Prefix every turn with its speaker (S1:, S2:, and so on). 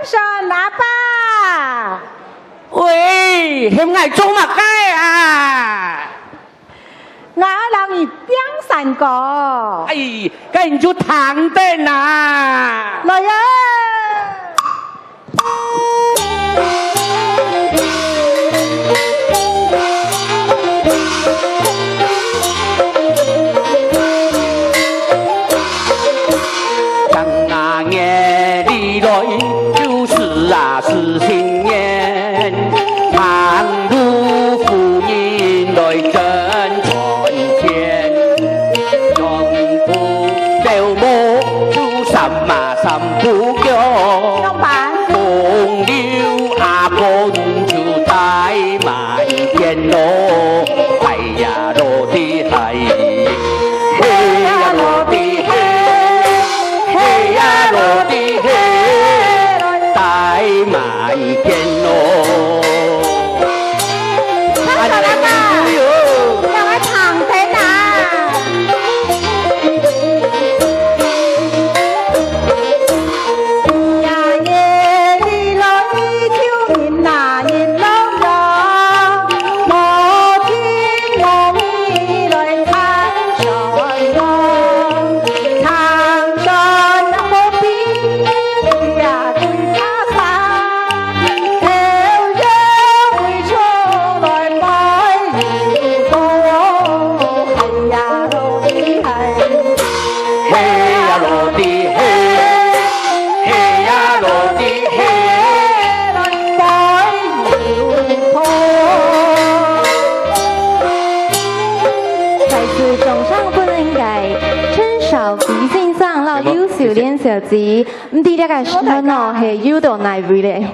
S1: 上喇叭。
S2: 喂，现在做乜街啊？
S1: 我让你变三个。
S2: 哎，咁你就躺定啦。
S1: 来呀！
S2: 是新年，唐如夫人来争船前，永不掉木就什么什不叫，风流阿公就带满天咯，哎呀落地嗨，嘿呀落地嘿，嘿呀落地嘿。带满天咯，
S1: 唱首啦嘛，让我唱天啊！呀夜里来秋人呐，人老了，我听我咪来唱山歌，唱山河边呀对他。優秀練小子，唔知呢個時候係有到哪位咧？